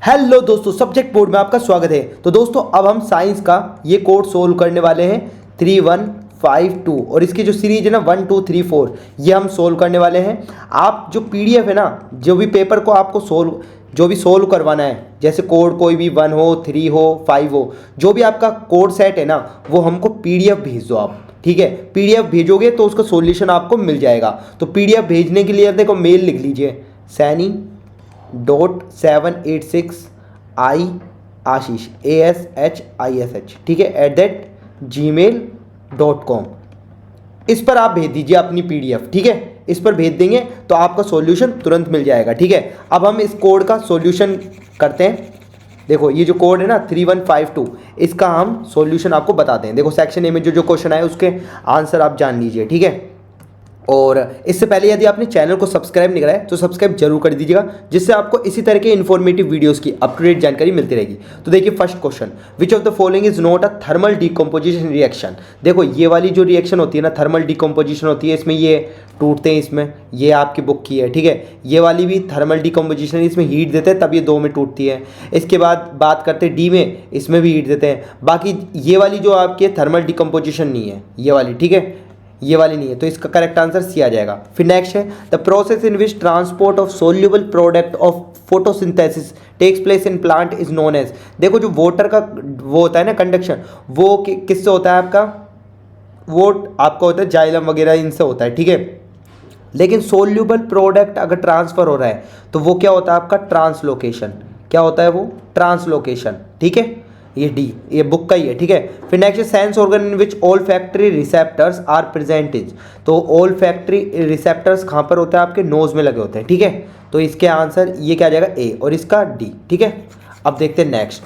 Hello दोस्तों, subject board में आपका स्वागत है। तो दोस्तों अब हम साइंस का ये कोड सोल्व करने वाले हैं 3152 और इसकी जो सीरीज है ना 1 2 3 4 ये हम सोल्व करने वाले हैं। आप जो पीडीएफ है ना, जो भी पेपर को आपको सोल्व करवाना है, जैसे कोड कोई भी 1 हो 3 हो 5 हो, जो भी आपका कोड सेट है ना वो हमको पीडीएफ भेज दो आप। ठीक है, पीडीएफ भेजोगे तो उसका सॉल्यूशन आपको मिल जाएगा। तो पीडीएफ भेजने के लिए देखो मेल लिख लीजिए sani.786 आई आशीष ASHISH, ठीक है, @gmail.com। इस पर आप भेज दीजिए अपनी पीडीएफ। ठीक है, इस पर भेज देंगे तो आपका सॉल्यूशन तुरंत मिल जाएगा। ठीक है, अब हम इस कोड का सॉल्यूशन करते हैं। देखो ये जो कोड है ना 3152, इसका हम सॉल्यूशन आपको बताते हैं। देखो सेक्शन ए में जो जो क्वेश्चन आए उसके आंसर आप जान लीजिए। ठीक है, और इससे पहले यदि आपने चैनल को सब्सक्राइब नहीं करा है तो सब्सक्राइब जरूर कर दीजिएगा, जिससे आपको इसी तरह के इन्फॉर्मेटिव वीडियोस की अप टू डेट जानकारी मिलती रहेगी। तो देखिए first question, which of the following is not a thermal decomposition reaction. देखो ये वाली जो रिएक्शन होती है ना, थर्मल डिकम्पोजिशन होती है, इसमें ये टूटते हैं, इसमें ये आपकी बुक की है। ठीक है, ये वाली भी थर्मल डिकम्पोजिशन, इसमें हीट देते हैं तब ये 2 में टूटती है। इसके बाद बात करते हैं डी में, इसमें भी हीट देते हैं। बाकी ये वाली जो आपकी थर्मल डिकम्पोजिशन नहीं है, ये वाली, ठीक है, ये वाली नहीं है, तो इसका करेक्ट आंसर सी आ जाएगा। फिर नेक्स्ट है the process in which transport of soluble product of photosynthesis takes place in plant is known as. देखो जो वाटर का वो होता है ना कंडक्शन, वो किससे होता है आपका, वो आपका होता है जाइलम वगैरह इनसे होता है। ठीक है, लेकिन सोल्यूबल प्रोडक्ट अगर ट्रांसफर हो रहा है तो वो क्या होता है आपका, ट्रांसलोकेशन। क्या होता है वो, ट्रांसलोकेशन। ठीक है, ये डी, ये बुक का ही है। ठीक है, फिर next sense organ in which all olfactory receptors are present. तो ऑल फैक्ट्री रिसेप्टर्स कहाँ पर होते हैं, आपके नोज में लगे होते हैं। ठीक है, तो इसके आंसर ये क्या आ जाएगा, ए, और इसका डी। ठीक है, अब देखते हैं नेक्स्ट।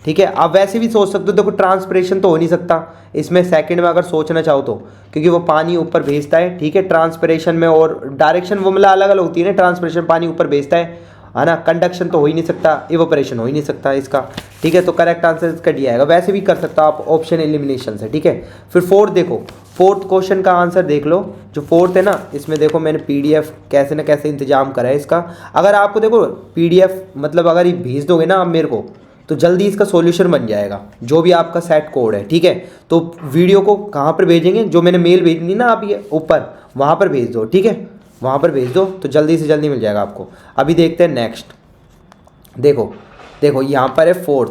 ठीक है, आप वैसे भी सोच सकते हो, देखो ट्रांसपिरेशन तो हो नहीं सकता इसमें, सेकंड में अगर सोचना चाहो तो, क्योंकि वो पानी ऊपर भेजता है। ठीक है, ट्रांसपिरेशन में और डायरेक्शन वो मतलब अलग अलग होती है ना, ट्रांसपिरेशन पानी ऊपर भेजता है ना, कंडक्शन तो हो ही नहीं सकता, इवोपरेशन हो ही नहीं सकता इसका। ठीक है, तो करेक्ट आंसर इसका डी आएगा। वैसे भी कर सकता आप ऑप्शन एलिमिनेशन से। ठीक है, फिर फोर्थ देखो, फोर्थ क्वेश्चन का आंसर देख लो। जो फोर्थ है ना, इसमें देखो मैंने पीडीएफ कैसे ना कैसे इंतजाम करा है इसका। अगर आपको देखो पीडीएफ मतलब अगर ये भेज दोगे ना आप मेरे को, तो जल्दी इसका सॉल्यूशन बन जाएगा, जो भी आपका सेट कोड है। ठीक है, तो वीडियो को कहाँ पर भेजेंगे, जो मैंने मेल भेजनी ना आप ये ऊपर, वहाँ पर भेज दो। ठीक है, वहाँ पर भेज दो तो जल्दी से जल्दी मिल जाएगा आपको। अभी देखते हैं नेक्स्ट। देखो देखो यहाँ पर है फोर्थ।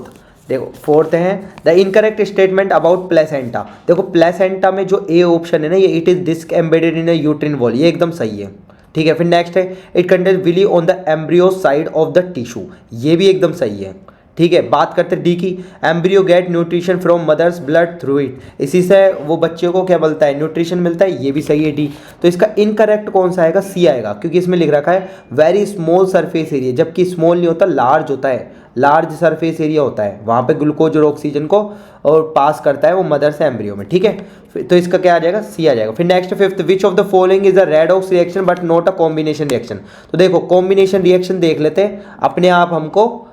देखो फोर्थ है the incorrect statement about placenta. देखो प्लेसेंटा में जो ए ऑप्शन है ना, ये it is disc embedded in a uterine wall, ये एकदम सही है। ठीक है, फिर नेक्स्ट है it contain villi on the embryo side of the tissue, ये भी एकदम सही है। ठीक है, बात करते हैं डी की, embryo get nutrition from mother's blood through it, इसी से वो बच्चे को क्या मिलता है, न्यूट्रिशन मिलता है, ये भी सही है डी। तो इसका इनकरेक्ट कौन सा आएगा, सी आएगा, क्योंकि इसमें लिख रखा है वेरी स्मॉल सरफेस एरिया, जबकि स्मॉल नहीं होता, लार्ज होता है, लार्ज सरफेस एरिया होता है, वहाँ पे ग्लूकोज और ऑक्सीजन को और पास करता है वो मदर से एम्ब्रियो में। ठीक है, तो इसका क्या आ जाएगा, सी आ जाएगा। फिर next fifth, which of the following is a redox reaction but not a combination reaction. तो देखो कॉम्बिनेशन रिएक्शन देख लेते हैं, अपने आप हमको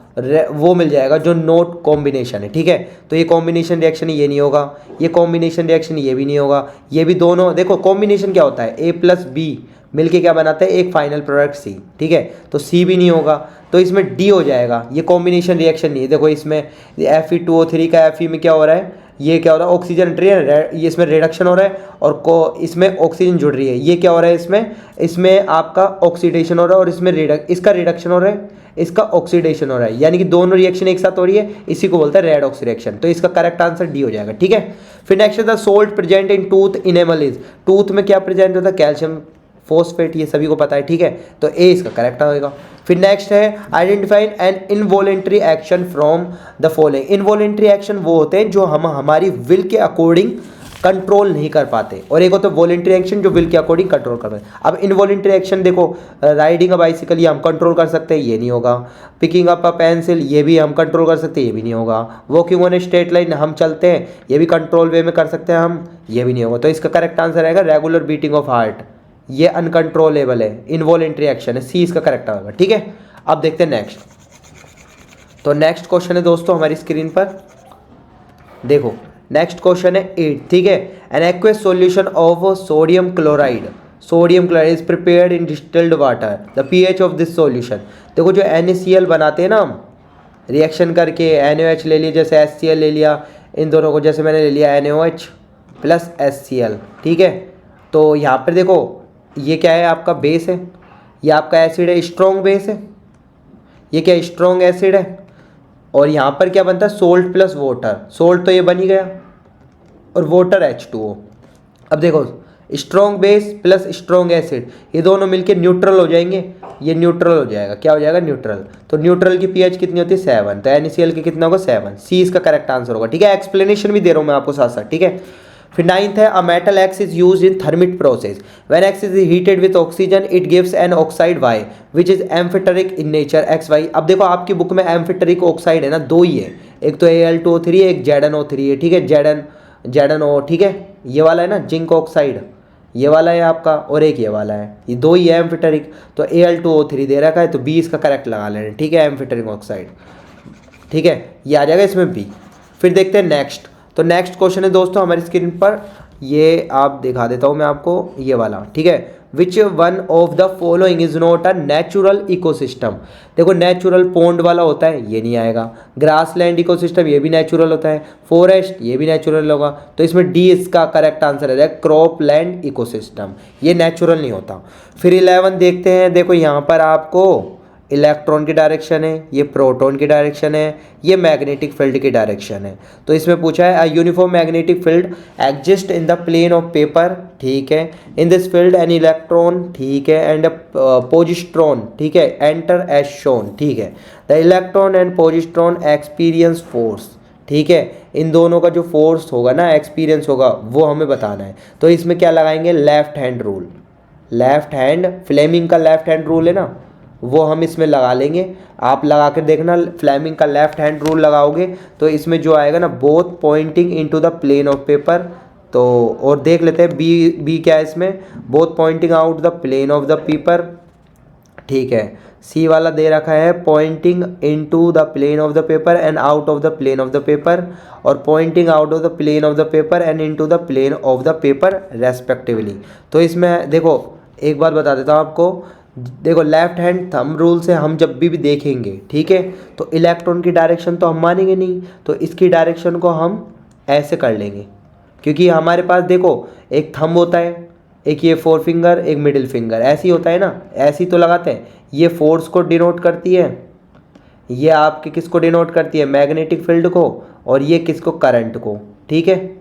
वो मिल जाएगा जो नोट कॉम्बिनेशन है। ठीक है, तो ये कॉम्बिनेशन रिएक्शन ये नहीं होगा, ये कॉम्बिनेशन रिएक्शन ये भी नहीं होगा, ये भी दोनों। देखो कॉम्बिनेशन क्या होता है, ए प्लस बी मिलके क्या बनाता है, एक फाइनल प्रोडक्ट सी। ठीक है, तो सी भी नहीं होगा, तो इसमें डी हो जाएगा, ये कॉम्बिनेशन रिएक्शन नहीं है। देखो इसमें Fe2O3 का Fe में क्या हो रहा है, ये क्या हो रहा है, ऑक्सीजन हट रही है, ये इसमें रिडक्शन हो रहा है, और इसमें ऑक्सीजन जुड़ रही है, ये क्या हो रहा है, इसमें आपका ऑक्सीडेशन हो रहा है, और इसमें इसका रिडक्शन हो रहा है, इसका ऑक्सीडेशन हो रहा है, यानी कि दोनों रिएक्शन एक साथ हो रही है, इसी को बोलते हैं रेडॉक्स रिएक्शन। तो इसका करेक्ट आंसर डी हो जाएगा। ठीक है, फिर next the salt present in tooth enamel is, tooth में क्या प्रेजेंट होता है, कैल्शियम फोस्फेट, ये सभी को पता है। ठीक है, तो ए इसका करेक्ट होगा। फिर नेक्स्ट है identifying N involuntary action from the following. Involuntary action वो होते हैं जो हम हमारी विल के अकॉर्डिंग कंट्रोल नहीं कर पाते, और एक होता है वॉलेंट्री एक्शन जो विल के अकॉर्डिंग कंट्रोल कर पाते। अब इनवॉलेंट्री एक्शन देखो, राइडिंग अ बाइसिकल ये हम कंट्रोल कर सकते हैं, ये नहीं होगा। पिकिंग अप अ पेंसिल ये भी हम कंट्रोल कर सकते हैं, ये भी नहीं होगा। Walking on a straight line हम चलते हैं, ये भी कंट्रोल वे में कर सकते हैं हम, ये भी नहीं होगा। तो इसका करेक्ट आंसर आएगा रेगुलर बीटिंग ऑफ हार्ट, ये अनकंट्रोलेबल है, इनवॉलेंट्री एक्शन है, सी इसका करेक्ट होगा। ठीक है, अब देखते हैं नेक्स्ट। तो नेक्स्ट क्वेश्चन है दोस्तों हमारी स्क्रीन पर, देखो नेक्स्ट क्वेश्चन है 8। ठीक है, an aqueous solution of sodium chloride, sodium chloride is prepared in distilled water, the pH of this solution. देखो जो NaCl बनाते हैं ना हम रिएक्शन करके, NaOH ले लिया, जैसे HCl ले लिया, इन दोनों को जैसे मैंने ले लिया NaOH प्लस HCl, ठीक है। तो यहाँ पर देखो ये क्या है, आपका बेस है, ये आपका एसिड है, स्ट्रॉन्ग बेस है, ये क्या स्ट्रॉन्ग एसिड है। और यहाँ पर क्या बनता है, सोल्ट प्लस वाटर, सोल्ट तो ये बन ही गया और वाटर H2O। अब देखो strong base plus strong acid, ये दोनों मिलके न्यूट्रल हो जाएंगे, ये न्यूट्रल हो जाएगा, क्या हो जाएगा, न्यूट्रल। तो न्यूट्रल की पीएच कितनी होती है, 7, तो NaCl की कितना होगा, 7, सी इसका करेक्ट आंसर होगा, ठीक है। एक्सप्लेनेशन भी दे रहा हूँ मैं आपको साथ साथ, ठीक है। फिर 9th है, a metal X is use in thermite process, when X is heated with oxygen it gives an oxide Y which is amphoteric in nature, XY। अब देखो आपकी बुक में एम्फिटेरिक ऑक्साइड है ना, दो ही है, एक तो Al2O3 है, एक ZnO3 है, ठीक है, ZnO, ठीक है, ये वाला है ना जिंक ऑक्साइड, ये वाला है आपका, और एक ये वाला है, ये दो ही है एम्फिटेरिक। तो Al2O3 दे रखा है, तो बी इसका करेक्ट लगा लेना, ठीक है, एम्फिटेरिक ऑक्साइड, ठीक है, ये आ जाएगा इसमें बी। फिर देखते हैं नेक्स्ट। तो नेक्स्ट क्वेश्चन है दोस्तों हमारी स्क्रीन पर, ये आप दिखा देता हूँ मैं आपको, ये वाला, ठीक है। Which one of the following is not a natural ecosystem. देखो नेचुरल पॉन्ड वाला होता है, ये नहीं आएगा। ग्रासलैंड इकोसिस्टम, ये भी नेचुरल होता है। फॉरेस्ट, ये भी नेचुरल होगा। तो इसमें डी इसका करेक्ट आंसर है, क्रॉप लैंड इकोसिस्टम, ये नेचुरल नहीं होता। फिर 11 देखते हैं, देखो यहाँ पर आपको इलेक्ट्रॉन की डायरेक्शन है, ये प्रोटॉन की डायरेक्शन है, ये मैग्नेटिक फील्ड की डायरेक्शन है। तो इसमें पूछा है, a uniform magnetic field exist in the plane of paper, ठीक है, in this field an electron, ठीक है, एंड पोजिस्ट्रॉन, ठीक है, एंटर एज शोन, ठीक है। The electron and positron experience force, ठीक है, इन दोनों का जो फोर्स होगा ना, एक्सपीरियंस होगा, वो हमें बताना है। तो इसमें क्या लगाएंगे, left hand rule, left hand, Fleming का लेफ्ट हैंड रूल है ना, वो हम इसमें लगा लेंगे। आप लगा कर देखना, फ्लेमिंग का लेफ्ट हैंड रूल लगाओगे तो इसमें जो आएगा ना, both pointing into the plane of paper. तो और देख लेते हैं बी क्या है इसमें, both pointing out the plane of the paper, ठीक है। सी वाला दे रखा है pointing into the plane of the paper and out of the plane of the paper, और pointing out of the plane of the paper and into the plane of the paper respectively. तो इसमें देखो एक बात बता देता हूँ आपको, देखो लेफ्ट हैंड थंब रूल से हम जब भी देखेंगे, ठीक है, तो इलेक्ट्रॉन की डायरेक्शन तो हम मानेंगे नहीं, तो इसकी डायरेक्शन को हम ऐसे कर लेंगे, क्योंकि हमारे पास देखो एक थंब होता है, एक ये 4 फिंगर, एक मिडिल फिंगर, ऐसे ही होता है ना, ऐसे ही तो लगाते हैं। ये फोर्स को डिनोट करती है, ये आपके किसको डिनोट करती है, मैग्नेटिक फील्ड को, और ये किसको, करंट को, ठीक है।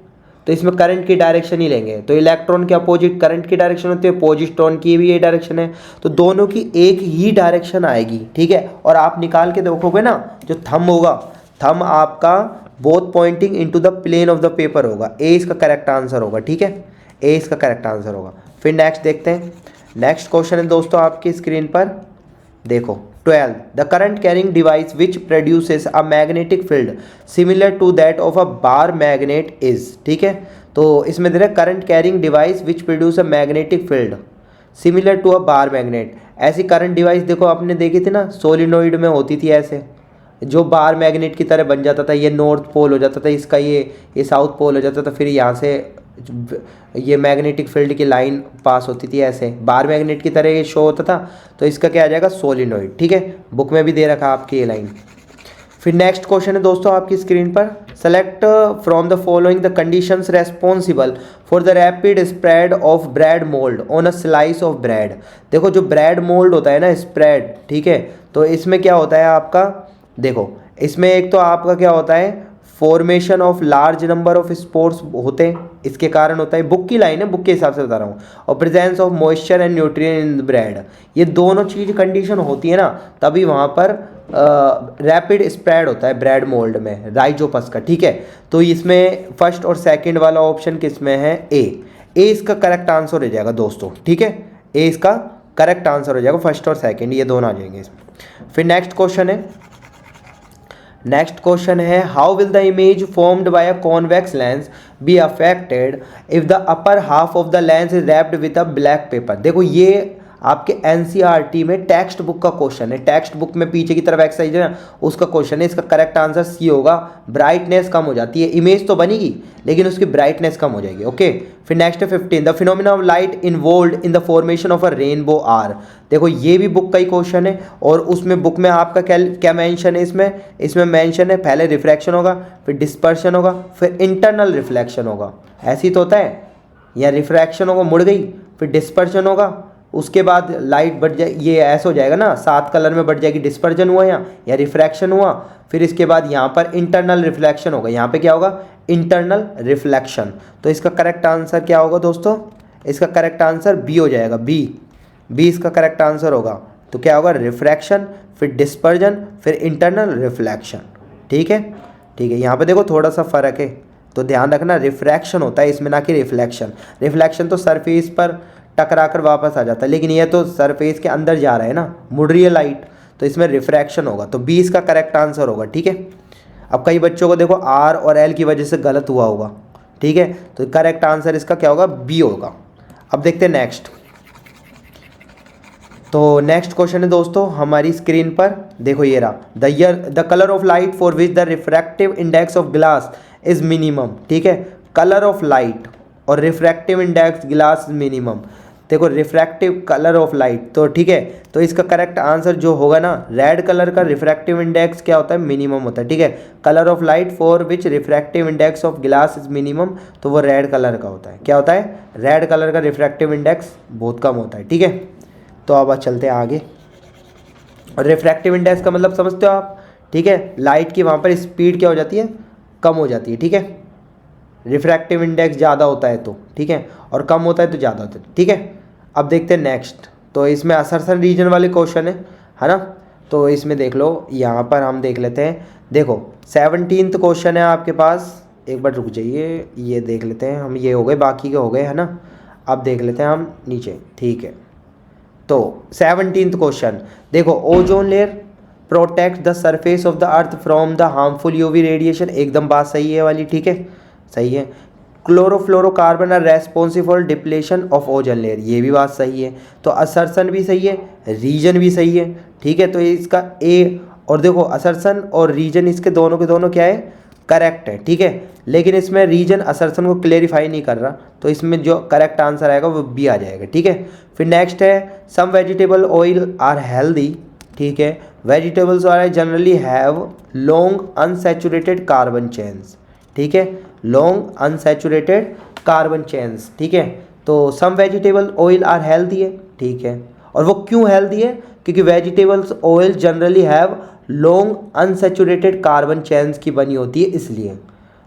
तो इसमें करंट की डायरेक्शन ही लेंगे, तो इलेक्ट्रॉन के अपोजिट करंट की डायरेक्शन होती है, पोजिस्ट्रॉन की भी ये डायरेक्शन है, तो दोनों की एक ही डायरेक्शन आएगी, ठीक है। और आप निकाल के देखोगे ना, जो थंब होगा, थंब आपका both pointing into the plane of the paper होगा, ए इसका करेक्ट आंसर होगा, ठीक है, ए इसका करेक्ट आंसर होगा। फिर नेक्स्ट देखते हैं, नेक्स्ट क्वेश्चन है दोस्तों आपकी स्क्रीन पर, देखो 12, the current carrying device which produces a magnetic field similar to that of a bar magnet is, ठीक है। तो इसमें दे रहा है current carrying device which produce a magnetic field similar to a bar magnet. ऐसी करंट डिवाइस देखो आपने देखी थी ना, सोलिनोइड में होती थी ऐसे, जो बार मैग्नेट की तरह बन जाता था, ये नॉर्थ पोल हो जाता था इसका, ये साउथ पोल हो जाता था, फिर यहाँ से ये मैग्नेटिक फील्ड की लाइन पास होती थी, ऐसे बार मैग्नेट की तरह ये शो होता था। तो इसका क्या आ जाएगा, सोलिनोइड, ठीक है, बुक में भी दे रखा आपकी ये लाइन। फिर नेक्स्ट क्वेश्चन है दोस्तों आपकी स्क्रीन पर, select from the following the conditions responsible for the rapid spread of bread mould on a slice of bread. देखो जो ब्रेड मोल्ड होता है ना, स्प्रेड, ठीक है, तो इसमें क्या होता है आपका, देखो इसमें एक तो आपका क्या होता है, formation of large number of spores होते हैं, इसके कारण होता है, बुक की लाइन है, बुक के हिसाब से बता रहा हूँ, और presence of moisture and nutrient in the bread, ये दोनों चीज़ कंडीशन होती है ना, तभी वहाँ पर रैपिड स्प्रेड होता है ब्रेड मोल्ड में, राइजोपस का, ठीक है। तो इसमें फर्स्ट और सेकंड वाला ऑप्शन किस में है, ए इसका करेक्ट आंसर हो जाएगा दोस्तों, ठीक है, ए इसका करेक्ट आंसर हो जाएगा, फर्स्ट और सेकंड ये दोनों आ जाएंगे इसमें। फिर नेक्स्ट क्वेश्चन है, नेक्स्ट क्वेश्चन है, how will the image formed by a convex lens be affected if the upper half of the lens is wrapped with a black pepper. देखो ये आपके एनसीईआरटी में टेक्स्ट बुक का question है, text book में पीछे की तरफ एक्सरसाइज है ना, उसका क्वेश्चन है। इसका करेक्ट आंसर सी होगा। ब्राइटनेस कम हो जाती है, इमेज तो बनेगी लेकिन उसकी ब्राइटनेस कम हो जाएगी। ओके, फिर नेक्स्ट है 15, the phenomena of light involved in the formation of a rainbow are. देखो ये भी बुक का ही क्वेश्चन है और उसमें बुक में आपका क्या क्या मेंशन है, इसमें मेंशन है पहले रिफ्रैक्शन होगा, फिर डिस्पर्शन होगा, फिर इंटरनल रिफ्लेक्शन होगा। ऐसे ही तो होता है, या रिफ्रैक्शन होगा मुड़ गई, फिर डिस्पर्शन होगा, उसके बाद लाइट बढ़ जाए, ये ऐसा हो जाएगा ना, 7 कलर में बढ़ जाएगी, डिस्पर्जन हुआ यहाँ या रिफ्रैक्शन हुआ। फिर इसके बाद यहाँ पर इंटरनल रिफ्लेक्शन होगा, यहाँ पे क्या होगा, इंटरनल रिफ्लेक्शन। तो इसका करेक्ट आंसर क्या होगा दोस्तों, इसका करेक्ट आंसर बी हो जाएगा, बी इसका करेक्ट आंसर होगा। तो क्या होगा, रिफ्रैक्शन, फिर डिस्पर्जन, फिर इंटरनल रिफ्लेक्शन। ठीक है, ठीक है। यहाँ पे देखो थोड़ा सा फ़र्क है तो ध्यान रखना, रिफ्रैक्शन होता है इसमें, ना कि रिफ्लेक्शन। रिफ्लेक्शन तो सरफेस पर टकरा कर वापस आ जाता है, लेकिन ये तो सरफेस के अंदर जा रहा है ना, मुड़ रही है लाइट, तो इसमें रिफ्रैक्शन होगा। तो बी इसका करेक्ट आंसर होगा। ठीक है, अब कई बच्चों को देखो आर और एल की वजह से गलत हुआ होगा। ठीक है, तो करेक्ट आंसर इसका क्या होगा, बी होगा। अब देखते हैं नेक्स्ट। तो नेक्स्ट क्वेश्चन है दोस्तों हमारी स्क्रीन पर, देखो ये रहा, the colour of light for which the refractive index of glass is minimum. ठीक है, कलर ऑफ लाइट और रिफ्रैक्टिव इंडेक्स ग्लास मिनिमम। देखो रिफ्रैक्टिव कलर ऑफ लाइट, तो ठीक है, तो इसका करेक्ट आंसर जो होगा ना, रेड कलर का रिफ्रैक्टिव इंडेक्स क्या होता है, मिनिमम होता है। ठीक है, colour of light for which refractive index of glass is minimum, तो वो रेड कलर का होता है। क्या होता है, रेड कलर का रिफ्रैक्टिव इंडेक्स बहुत कम होता है। ठीक है, तो अब चलते हैं आगे। और रिफ्रैक्टिव इंडेक्स का मतलब समझते हो आप। ठीक है, लाइट की वहाँ पर स्पीड क्या हो जाती है, कम हो जाती है। ठीक है, रिफ्रैक्टिव इंडेक्स ज़्यादा होता है तो, ठीक है, और कम होता है तो ज़्यादा होता है। ठीक है, अब देखते हैं नेक्स्ट। तो इसमें असरसन रीजन वाले क्वेश्चन है ना, तो इसमें देख लो, यहाँ पर हम देख लेते हैं। देखो 17th क्वेश्चन है आपके पास, एक बार रुक जाइए, ये देख लेते हैं हम, ये हो गए, बाकी के हो गए है ना। अब देख लेते हैं हम नीचे। ठीक है, तो 17th क्वेश्चन देखो, ozone layer protect the surface of the earth from the harmful UV radiation. एकदम बात सही है वाली। ठीक है, सही है। Chlorofluorocarbon are responsible for depletion of ozone layer, ये भी बात सही है। तो असर्सन भी सही है, रीजन भी सही है। ठीक है, तो इसका ए, और देखो असर्सन और रीजन इसके दोनों के दोनों क्या है, करेक्ट है। ठीक है, लेकिन इसमें रीजन असर्सन को क्लेरिफाई नहीं कर रहा, तो इसमें जो करेक्ट आंसर आएगा वो बी आ जाएगा। ठीक है, फिर नेक्स्ट है, some vegetable oil are healthy. ठीक है, vegetables are generally have long unsaturated carbon chains. ठीक है, लॉन्ग अनसैचुरेटेड कार्बन चेन्स। ठीक है, तो some vegetable oil are healthy है। ठीक है, और वो क्यों हेल्दी है, क्योंकि vegetables oil generally have long unsaturated carbon chains की बनी होती है, इसलिए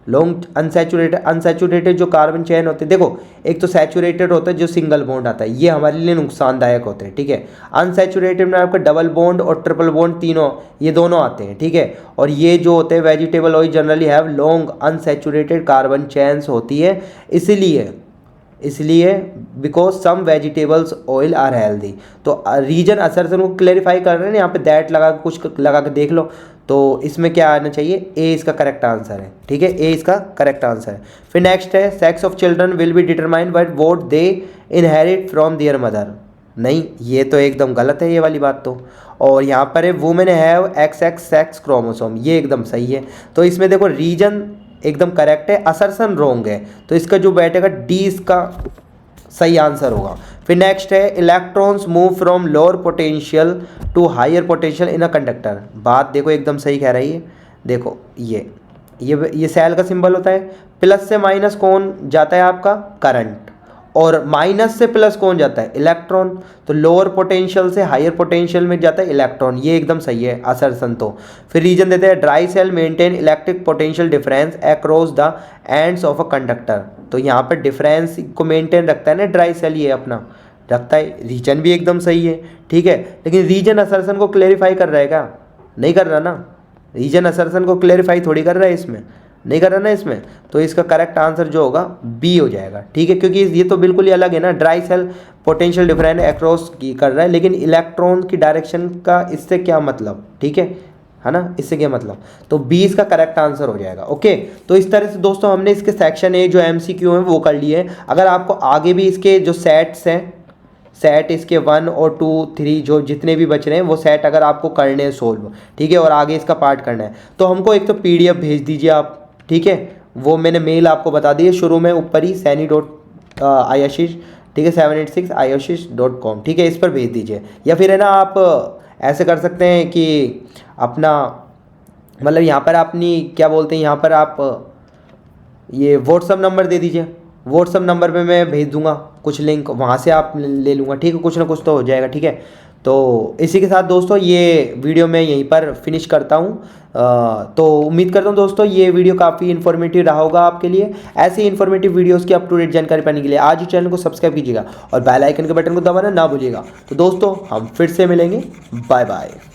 लॉन्ग अनसैचुरेटेड जो कार्बन चेन होते हैं, देखो एक तो सैचुरेटेड होता है जो सिंगल बॉन्ड आता है, ये हमारे लिए नुकसानदायक होते हैं। ठीक है, अनसैचुरेटेड में आपका डबल बॉन्ड और ट्रिपल बॉन्ड तीनों, ये दोनों आते हैं। ठीक है, और ये जो होते हैं vegetable oil generally have long unsaturated carbon chains होती है, इसलिए because some vegetables oil are healthy. तो रीजन असर्सन को क्लेरिफाई कर रहे हैं, यहाँ पे दैट लगा के कुछ लगा के देख लो, तो इसमें क्या आना चाहिए, ए इसका करेक्ट आंसर है। ठीक है, ए इसका करेक्ट आंसर है। फिर नेक्स्ट है, sex of children will be determined by what they inherit from there mother. नहीं, ये तो एकदम गलत है ये वाली बात तो। और यहाँ पर है, women have XX sex chromosome, ये एकदम सही है। तो इसमें देखो रीजन एकदम करेक्ट है, असर्सन रॉन्ग है, तो इसका जो बैठेगा डी इसका सही आंसर होगा। फिर नेक्स्ट है, electrons move from lower potential to higher potential in a conductor. बात देखो एकदम सही कह रही है। देखो ये सेल का सिंबल होता है, प्लस से माइनस कौन जाता है आपका, करंट, और माइनस से प्लस कौन जाता है, इलेक्ट्रॉन। तो लोअर पोटेंशियल से हायर पोटेंशियल में जाता है इलेक्ट्रॉन, ये एकदम सही है असर्सन तो। फिर रीजन देते हैं, dry cell maintain electric potential difference across the ends of a conductor. तो यहाँ पर डिफरेंस को मेंटेन रखता है ना ड्राई सेल, ये अपना रखता है। रीजन भी एकदम सही है। ठीक है, लेकिन रीजन असर्सन को क्लेरिफाई कर रहा है क्या, नहीं कर रहा ना, रीजन असर्सन को क्लेरिफाई थोड़ी कर रहा है, इसमें नहीं कर रहा ना इसमें, तो इसका करेक्ट आंसर जो होगा बी हो जाएगा। ठीक है, क्योंकि ये तो बिल्कुल ही अलग है ना, dry cell potential difference across की कर रहा है, लेकिन इलेक्ट्रॉन की डायरेक्शन का इससे क्या मतलब, ठीक है ना, इससे क्या मतलब, तो बी इसका करेक्ट आंसर हो जाएगा। ओके, तो इस तरह से दोस्तों हमने इसके सेक्शन ए जो MCQ हैं वो कर लिए हैं। अगर आपको आगे भी इसके जो सेट्स हैं, सेट इसके 1 और 2 3 जो जितने भी बच रहे हैं वो सेट अगर आपको करने हैं सोल्व, ठीक है, और आगे इसका पार्ट करना है तो हमको एक तो PDF भेज दीजिए आप, ठीक है। वो मैंने मेल आपको बता दी है शुरू में ऊपर ही, sani.ayashish, ठीक है, 786ayashish.com, ठीक है, इस पर भेज दीजिए। या फिर है ना आप ऐसे कर सकते हैं कि अपना मतलब यहाँ पर अपनी क्या बोलते हैं, यहाँ पर आप ये व्हाट्सअप नंबर दे दीजिए, व्हाट्सअप नंबर पे मैं भेज दूंगा कुछ लिंक, वहाँ से आप ले लूँगा, ठीक है, कुछ ना कुछ तो हो जाएगा, ठीक है। तो इसी के साथ दोस्तों ये वीडियो मैं यहीं पर फिनिश करता हूँ। तो उम्मीद करता हूँ दोस्तों ये वीडियो काफ़ी इन्फॉर्मेटिव रहा होगा आपके लिए। ऐसे ही इन्फॉर्मेटिव वीडियोस की अप टू डेट जानकारी पाने के लिए आज ही चैनल को सब्सक्राइब कीजिएगा और बेल आइकन के बटन को दबाना ना भूलिएगा। तो दोस्तों हम फिर से मिलेंगे, बाय बाय।